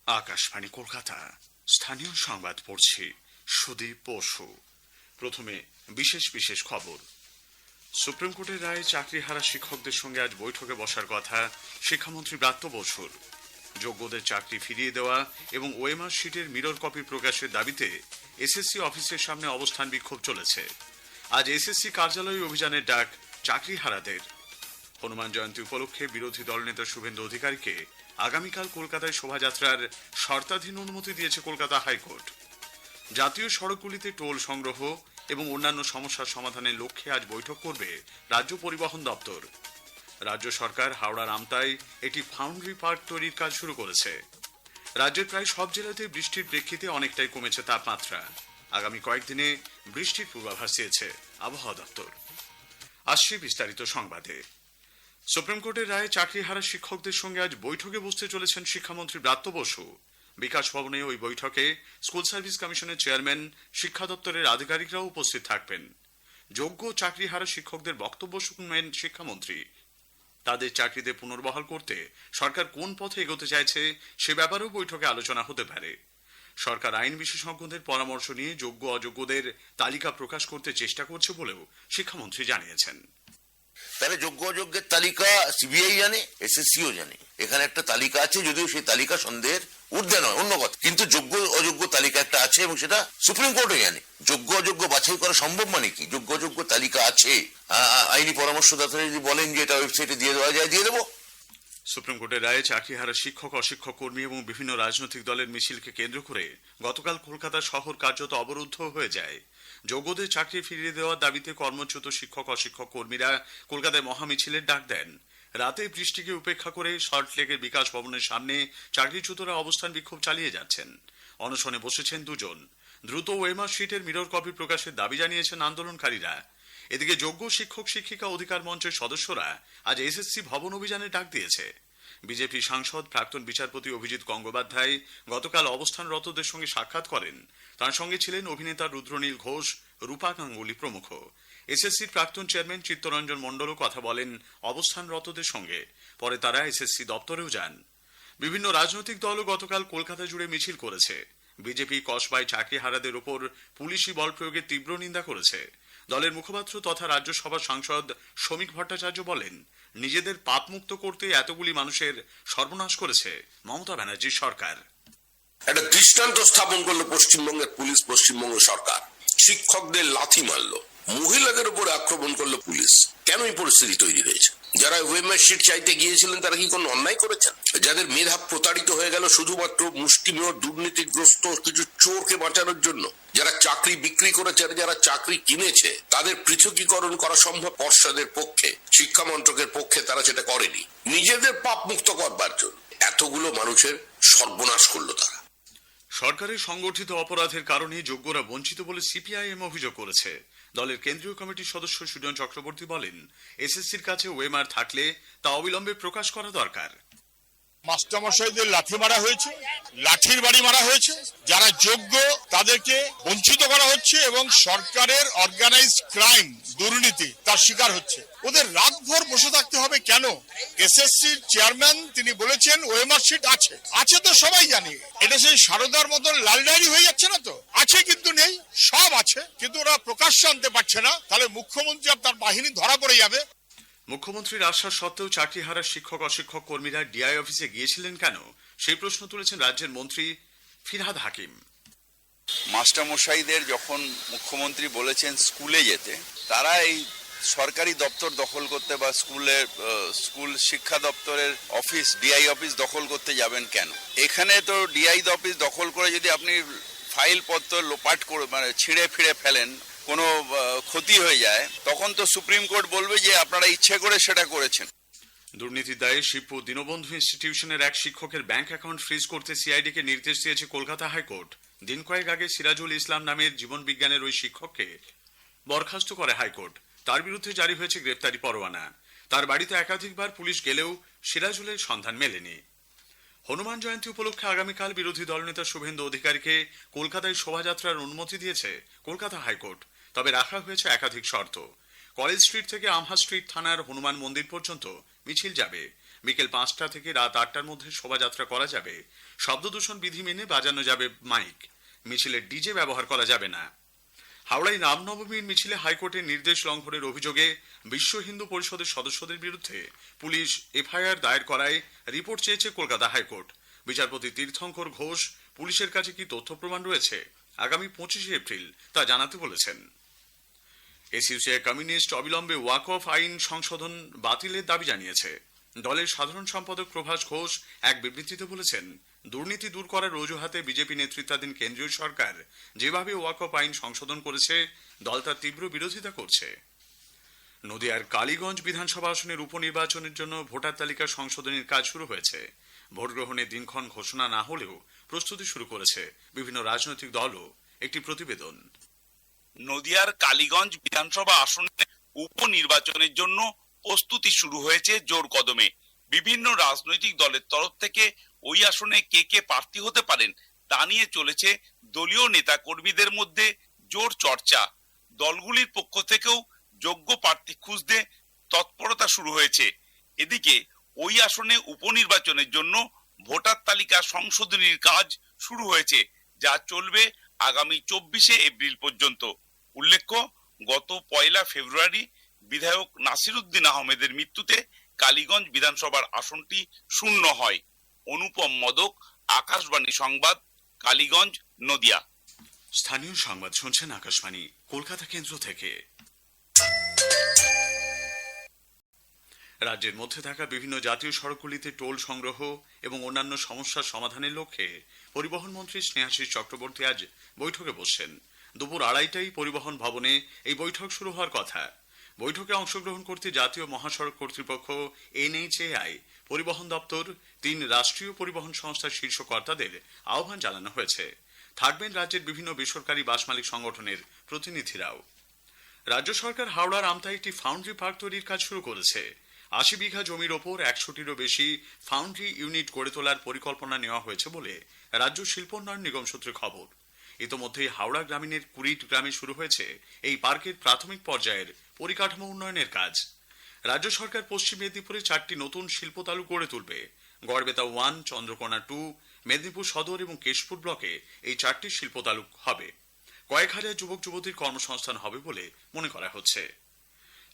আকাশবাণী কলকাতা, স্থানীয় সংবাদ পড়ছি সুদীপ বসু। প্রথমে বিশেষ বিশেষ খবর। সুপ্রিম কোর্টের রায়ে চাকরিহারা শিক্ষকদের সঙ্গে আজ বৈঠকে বসার কথা শিক্ষামন্ত্রী ব্রাত্য বসুর। যোগ্যদের চাকরি ফিরিয়ে দেওয়া এবং ওএমআর শিটের মিরর কপি প্রকাশের দাবিতে এসএসসি অফিসের সামনে অবস্থান বিক্ষোভ চলেছে। আজ এসএসসি কার্যালয়ে অভিযানের ডাক চাকরিহারাদের। হনুমান জয়ন্তী উপলক্ষে বিরোধী দলনেতা শুভেন্দু অধিকারীকে আগামীকাল কলকাতায় শোভাযাত্রার শর্তাধীন অনুমতি দিয়েছে কলকাতা হাইকোর্ট। জাতীয় সড়কগুলিতে টোল সংগ্রহ এবং অন্যান্য সমস্যার সমাধানের লক্ষ্যে আজ বৈঠক করবে রাজ্য পরিবহন দপ্তর। রাজ্য সরকার হাওড়ার আমতায় একটি ফাউন্ডারি পার্ক তৈরির কাজ শুরু করেছে। রাজ্যের প্রায় সব জেলাতে বৃষ্টির প্রেক্ষিতে অনেকটাই কমেছে তাপমাত্রা। আগামী কয়েকদিনে বৃষ্টির পূর্বাভাস দিয়েছে আবহাওয়া দপ্তর। আসছে বিস্তারিত সংবাদে। সুপ্রিম কোর্টের রায়ে চাকরিহারা শিক্ষকদের সঙ্গে আজ বৈঠকে বসতে চলেছেন শিক্ষামন্ত্রী ব্রাত্য বসু। বিকাশ ভবনে ওই বৈঠকে স্কুল সার্ভিস কমিশনের চেয়ারম্যান, শিক্ষা দপ্তরের আধিকারিকরাও উপস্থিত থাকবেন। যোগ্য চাকরিহারা শিক্ষকদের বক্তব্য শুনবেন শিক্ষামন্ত্রী। তাদের চাকরিতে পুনর্বহাল করতে সরকার কোন পথে এগোতে চাইছে সে ব্যাপারেও বৈঠকে আলোচনা হতে পারে। সরকার আইন বিশেষজ্ঞদের পরামর্শ নিয়ে যোগ্য অযোগ্যদের তালিকা প্রকাশ করতে চেষ্টা করছে বলেও শিক্ষামন্ত্রী জানিয়েছেন। তাহলে যোগ্য অযোগ্যের তালিকা সিবিআই জানে, এসএসসিও জানে। এখানে একটা তালিকা আছে, যদিও সেই তালিকা সন্দেহের ঊর্ধ্বে নয়, অন্য কথা, কিন্তু যোগ্য অযোগ্য তালিকা একটা আছে এবং সেটা সুপ্রিম কোর্টও জানে। যোগ্য অযোগ্য বাছাই করা সম্ভব মানে কি? যোগ্য অযোগ্য তালিকা আছে, আইনি পরামর্শদাতা যদি বলেন যে এটা ওয়েবসাইটে দিয়ে দেওয়া যায়, দিয়ে দেবো। সুপ্রিম কোর্টের রায়ে চাকরিহারা শিক্ষক, অশিক্ষক কর্মী এবং বিভিন্ন রাজনৈতিক দলের মিছিলকে কেন্দ্র করে গতকাল কলকাতা শহর কার্যত অবরুদ্ধ হয়ে যায়। যোগ্যদের চাকরি ফিরিয়ে দেওয়ার দাবিতে কর্মচ্যুত শিক্ষক, অশিক্ষক কর্মীরা কলকাতায় মহামিছিলের ডাক দেন। রাতে বৃষ্টিকে উপেক্ষা করে সল্টলেকের বিকাশ ভবনের সামনে চাকরিচ্যুতরা অবস্থান বিক্ষোভ চালিয়ে যাচ্ছেন। অনশনে বসেছেন দুজন। দ্রুত ওএমআর শিটের মিরর কপি প্রকাশের দাবি জানিয়েছেন আন্দোলনকারীরা। এদিকে যোগ্য শিক্ষক শিক্ষিকা অধিকার মঞ্চের সদস্যরা আজ এসএসসি ভবন অভিযানের ডাক দিয়েছে। বিজেপি সাংসদ প্রাক্তন বিচারপতি অভিজিৎ গঙ্গোপাধ্যায় গতকাল অবস্থানরতদের সঙ্গে সাক্ষাৎ করেন। তার সঙ্গে ছিলেন অভিনেতা রুদ্রনীল ঘোষ, রূপা গাঙ্গুলি প্রমুখ। এসএসসির প্রাক্তন চেয়ারম্যান চিত্তরঞ্জন মণ্ডলও কথা বলেন অবস্থানরতদের সঙ্গে। পরে তারা এসএসসি দপ্তরেও যান। বিভিন্ন রাজনৈতিক দলও গতকাল কলকাতা জুড়ে মিছিল করেছে। বিজেপি কসবায় চাকরিহারাদের ওপর পুলিশি বল প্রয়োগের তীব্র নিন্দা করেছে। দলের মুখপাত্র তথা রাজ্যসভার সাংসদ শ্রমিক ভট্টাচার্য বলেন, নিজেদের পাপমুক্ত করতে এতগুলি মানুষের সর্বনাশ করেছে মমতা ব্যানার্জির সরকার। একটা দৃষ্টান্ত স্থাপন করলো পশ্চিমবঙ্গের পুলিশ, পশ্চিমবঙ্গ সরকার। শিক্ষকদের লাথি মারলো, মহিলাদের উপর আক্রমণ করলো পুলিশ। কেন এই পরিস্থিতি তৈরি হয়েছে? যারা ওএমআর শিট চাইতে গিয়েছিলেন তারা কি কোনো অন্যায় করেছেন? যাদের মেধা প্রতারিত হয়ে গেল শুধুমাত্র মুষ্টিমেয় দুর্নীতিগ্রস্ত কিছু চোরকে বাঁচানোর জন্য, যারা চাকরি বিক্রি করেছে, যারা চাকরি কিনেছে, তাদের পৃথকীকরণ করা সম্ভব পর্ষদের পক্ষে, শিক্ষা মন্ত্রকের পক্ষে তারা সেটা করেনি। নিজেদের পাপ মুক্ত করবার জন্য এতগুলো মানুষের সর্বনাশ করলো তারা। সরকারের সংগঠিত অপরাধের কারণে যোগ্যরা বঞ্চিত বলে সিপিআইএম অভিযোগ করেছে। দলের কেন্দ্রীয় কমিটির সদস্য সুজন চক্রবর্তী বলেন, এসএসসির কাছে ওএমআর থাকলে তা অবিলম্বে প্রকাশ করা দরকার। মাস্টারমশাইদের লাঠি মারা হয়েছে, লাঠির বাড়ি মারা হয়েছে। যারা যোগ্য তাদেরকে বঞ্চিত করা হচ্ছে এবং সরকারের অর্গানাইজড ক্রাইম, দুর্নীতি তার শিকার হচ্ছে। ওদের রাতভর বসে থাকতে হবে কেন? এসএসসির চেয়ারম্যান তিনি বলেছেন ওএমআর শিট আছে। আছে তো সবাই জানে। এটা সেই সারদার মতন লাল ডায়েরি হয়ে যাচ্ছে না তো? আছে কিন্তু নেই, সব আছে কিন্তু ওরা প্রকাশ্যে আনতে পারছে না। তাহলে মুখ্যমন্ত্রী আর তার বাহিনী ধরা পড়ে যাবে। মুখ্যমন্ত্রীর আশ্বাস সত্ত্বেও চাকরিহারা শিক্ষক, অশিক্ষক কর্মীরা ডিআই অফিসে গিয়েছিলেন কেন, সেই প্রশ্ন তুলেছেন রাজ্যের মন্ত্রী ফিরহাদ হাকিম। মাস্টারমশাইদের যখন মুখ্যমন্ত্রী বলেছেন স্কুলে যেতে, তারা এই সরকারি দপ্তর দখল করতে বা স্কুল শিক্ষা দপ্তরের অফিস, ডিআই অফিস দখল করতে যাবেন কেন? এখানে তো ডিআই অফিস দখল করে যদি আপনি ফাইলপত্র লোপাট করে মানে ছিঁড়ে ফিরে ফেলেন, কোনো ক্ষতি হয়ে যায়, তখন তো সুপ্রিম কোর্ট বলবে যে আপনারা ইচ্ছে করে সেটা করেছেন। দুর্নীতির দায়ে শিবপুর দীনবন্ধু ইনস্টিটিউশনের এক শিক্ষকের ব্যাংক অ্যাকাউন্ট ফ্রিজ করতে সিআইডিকে নির্দেশ দিয়েছে কলকাতা হাইকোর্ট। দিন কয়েক আগে সিরাজুল ইসলাম নামের জীবন বিজ্ঞানের ওই শিক্ষককে বরখাস্ত করে হাইকোর্ট। তার বিরুদ্ধে জারি হয়েছে গ্রেপ্তারি পরোয়ানা। তার বাড়িতে একাধিকবার পুলিশ গেলেও সিরাজুলের সন্ধান মেলেনি। হনুমান জয়ন্তী উপলক্ষে আগামীকাল বিরোধী দলনেতা শুভেন্দু অধিকারীকে কলকাতায় শোভাযাত্রার অনুমতি দিয়েছে কলকাতা হাইকোর্ট। তবে রাখা হয়েছে একাধিক শর্ত। কলেজ স্ট্রিট থেকে আমহা স্ট্রিট থানার হনুমান মন্দির পর্যন্ত মিছিল যাবে। বিকেল 5টা থেকে রাত 8টার মধ্যে শোভাযাত্রা করা যাবে। শব্দ দূষণ বিধি মেনে বাজানো যাবে মাইক। মিছিলে ডিজে ব্যবহার করা যাবে না। হাওড়ায় রামনবমীর মিছিলে হাইকোর্টের নির্দেশ লঙ্ঘনের অভিযোগে বিশ্ব হিন্দু পরিষদের সদস্যদের বিরুদ্ধে পুলিশ এফআইআর দায়ের করায় রিপোর্ট চেয়েছে কলকাতা হাইকোর্ট। বিচারপতি তীর্থঙ্কর ঘোষ পুলিশের কাছে কি তথ্য প্রমাণ রয়েছে আগামী 25 এপ্রিল তা জানাতে বলেছেন। এসইউসিআই কমিউনিস্ট অবিলম্বে ওয়াক অফ আইন সংশোধন বাতিলের দাবি জানিয়েছে। দলের সাধারণ সম্পাদক প্রভাস ঘোষ এক বিবৃতিতে বলেছেন, দুর্নীতি দূর করার অজুহাতে বিজেপি নেতৃত্বাধীন কেন্দ্রীয় সরকার যেভাবে ওয়াক অফ আইন সংশোধন করেছে দল তার তীব্র বিরোধিতা করছে। নদিয়ার কালীগঞ্জ বিধানসভা আসনের উপনির্বাচনের জন্য ভোটার তালিকা সংশোধনের কাজ শুরু হয়েছে। ভোট গ্রহণের দিনক্ষণ ঘোষণা না হলেও প্রস্তুতি শুরু করেছে বিভিন্ন রাজনৈতিক দলও। একটি প্রতিবেদন। নদিয়ার কালীগঞ্জ বিধানসভা আসনে উপনির্বাচনের জন্য প্রস্তুতি শুরু হয়েছে জোর কদমে। বিভিন্ন রাজনৈতিক দলের তরফ থেকে ওই আসনে কে কে প্রার্থী হতে পারেন তা নিয়ে চলেছে দলীয় নেতা কর্মীদের মধ্যে জোর চর্চা। দলগুলির পক্ষ থেকেও যোগ্য প্রার্থী খুঁজতে তৎপরতা শুরু হয়েছে। এদিকে ওই আসনে উপনির্বাচনের জন্য ভোটার তালিকা সংশোধনীর কাজ শুরু হয়েছে, যা চলবে আগামী 24 এপ্রিল পর্যন্ত। উল্লেখ্য, গত 1 ফেব্রুয়ারি বিধায়ক নাসিরউদ্দিন আহমেদের মৃত্যুতে কালীগঞ্জ বিধানসভার আসনটি শূন্য হয়। অনুপম মদক, আকাশবাণী সংবাদ, কালীগঞ্জ, নদিয়া। স্থানীয় সংবাদ শুনছেন আকাশবাণী কলকাতা কেন্দ্র থেকে। রাজ্যের মধ্যে থাকা বিভিন্ন জাতীয় সড়কগুলিতে টোল সংগ্রহ এবং অন্যান্য সমস্যার সমাধানের লক্ষ্যে পরিবহন মন্ত্রী স্নেহাশিস চক্রবর্তী আজ বৈঠকে বসছেন। দুপুর 2:30টায় পরিবহন ভবনে এই বৈঠক শুরু হওয়ার কথা। বৈঠকে অংশগ্রহণ করতে জাতীয় মহাসড়ক কর্তৃপক্ষ NHAI, পরিবহন দপ্তর, 3 রাষ্ট্রীয় পরিবহন সংস্থার শীর্ষ কর্তাদের আহ্বান জানানো হয়েছে। থাকবেন রাজ্যের বিভিন্ন বেসরকারি বাস মালিক সংগঠনের প্রতিনিধিরাও। রাজ্য সরকার হাওড়ার আমতায় একটি ফাউন্ড্রি পার্ক তৈরির কাজ শুরু করেছে। 80 বিঘা জমির ওপর 100টিরও বেশি ফাউন্ড্রি ইউনিট গড়ে তোলার পরিকল্পনা নেওয়া হয়েছে বলে রাজ্য শিল্পোন্নয়ন নিগম সূত্রে খবর। ইতোমধ্যেই হাওড়া গ্রামীণের কুড়িট গ্রামে শুরু হয়েছে এই পার্কের প্রাথমিক পর্যায়ের পরিকাঠামো উন্নয়নের কাজ। রাজ্য সরকার পশ্চিম মেদিনীপুরে 4টি নতুন শিল্প তালু গড়ে তুলবে। গড়বেতা 1, চন্দ্রকোনা 2, মেদিনীপুর সদর এবং কেশপুর ব্লকে এই 4টি শিল্প তালু হবে। কয়েক হাজার যুবক যুবতীর কর্মসংস্থান হবে বলে মনে করা হচ্ছে।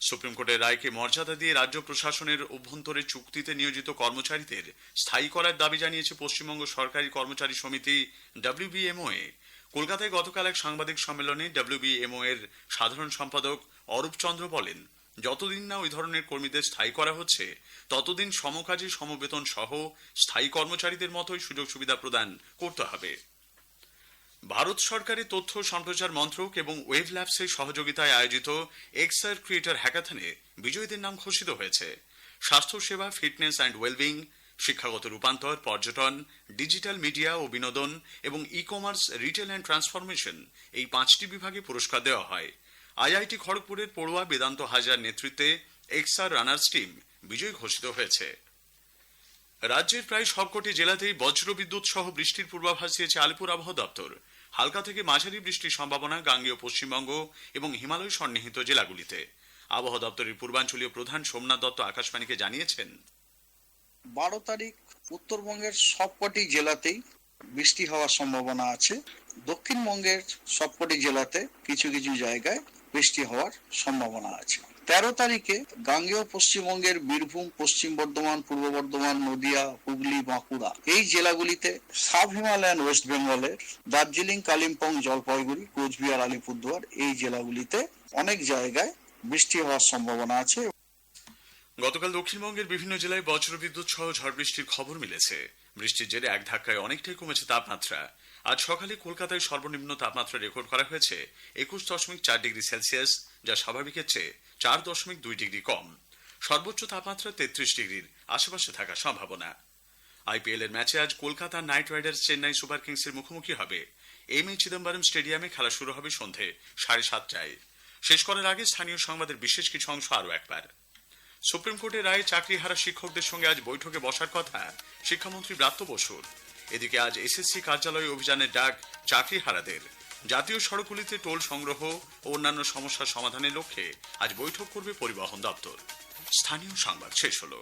সুপ্রিম কোর্টের রায়কে মর্যাদা দিয়ে রাজ্য প্রশাসনের অভ্যন্তরে চুক্তিতে নিয়োজিত কর্মচারীদের স্থায়ী করার দাবি জানিয়েছে পশ্চিমবঙ্গ সরকারি কর্মচারী সমিতি WBMOA। কলকাতায় গতকাল এক সাংবাদিক সম্মেলনে WBMO এর সাধারণ সম্পাদক অরূপ চন্দ্র বলেন, যতদিন না ওই ধরনের কর্মীদের স্থায়ী করা হচ্ছে ততদিন সমকাজে সমবেতন সহ স্থায়ী কর্মচারীদের মতোই সুযোগ সুবিধা প্রদান করতে হবে। ভারত সরকারের তথ্য সম্প্রচার মন্ত্রক এবং ওয়েভ ল্যাবসের সহযোগিতায় আয়োজিত এক্সার ক্রিয়েটর হ্যাকাথনে বিজয়ীদের নাম ঘোষিত হয়েছে। স্বাস্থ্যসেবা, ফিটনেস অ্যান্ড ওয়েলবিং, শিক্ষাগত রূপান্তর, পর্যটন, ডিজিটাল মিডিয়া ও বিনোদন এবং ই-কমার্স, রিটেল অ্যান্ড ট্রান্সফরমেশন, এই 5টি বিভাগে পুরস্কার দেওয়া হয়। IIT খড়গপুরের পড়ুয়া বেদান্ত হাজার নেতৃত্বে এক্সার রানার্স টিম বিজয়ী ঘোষিত হয়েছে। রাজ্যের প্রায় সবকটি জেলাতেই বজ্রবিদ্যুৎ সহ বৃষ্টির পূর্বাভাস দিয়েছে আলিপুর আবহাওয়া দপ্তর। হালকা থেকে মাঝারি বৃষ্টির সম্ভাবনা গাঙ্গেয় পশ্চিমবঙ্গ এবং হিমালয় সন্নিহিত জেলাগুলিতে। আবহাওয়া দপ্তরের পূর্বাঞ্চলীয় প্রধান সোমনাথ দত্ত আকাশবাণীকে জানিয়েছেন, 12 তারিখ উত্তরবঙ্গের সবকটি জেলাতেই বৃষ্টি হওয়ার সম্ভাবনা আছে। দক্ষিণবঙ্গের সবকটি জেলাতে কিছু কিছু জায়গায় বৃষ্টি হওয়ার সম্ভাবনা আছে। 13 তারিখে গাঙ্গেয় পশ্চিমবঙ্গের বীরভূম, পশ্চিম বর্ধমান, পূর্ব বর্ধমান, নদিয়া, হুগলি, বাঁকুড়া এই জেলাগুলিতে, সাব হিমালয়ান ওয়েস্ট বেঙ্গলের দার্জিলিং, কালিম্পং, জলপাইগুড়ি, কোচবিহার, আলিপুরদুয়ার এই জেলাগুলিতে অনেক জায়গায় বৃষ্টি হওয়ার সম্ভাবনা আছে। গতকাল দক্ষিণবঙ্গের বিভিন্ন জেলায় বজ্রবিদ্যুৎ সহ ঝড় বৃষ্টির খবর মিলেছে। বৃষ্টির জেরে এক ধাক্কায় অনেকটাই কমেছে তাপমাত্রা। আজ সকালে কলকাতায় সর্বনিম্ন তাপমাত্রা রেকর্ড করা হয়েছে 21.4 ডিগ্রি সেলসিয়াস, যা স্বাভাবিকের চেয়ে 4.2 ডিগ্রি কম। সর্বোচ্চ তাপমাত্রা 33 ডিগ্রির আশেপাশে থাকার সম্ভাবনা। IPL এর ম্যাচে আজ Kolkata Knight Riders Chennai Super কিংসের মুখোমুখি হবে। এম.এ. চিদম্বরম স্টেডিয়ামে খেলা শুরু হবে সন্ধে 7:30টায়। শেষ করার আগে স্থানীয় সংবাদের বিশেষ কিছু অংশ আরও একবার। সুপ্রিম কোর্টের রায়ে চাকরিহারা শিক্ষকদের সঙ্গে আজ বৈঠকে বসার কথা শিক্ষামন্ত্রী ব্রাত্য বসুর। এদিকে আজ SSC কার্যালয়ে অভিযানের ডাক চাকরিহারাদের। জাতীয় সড়কগুলিতে টোল সংগ্রহ ও অন্যান্য সমস্যার সমাধানের লক্ষ্যে আজ বৈঠক করবে পরিবহন দপ্তর। স্থানীয় সংবাদ শেষ হলো।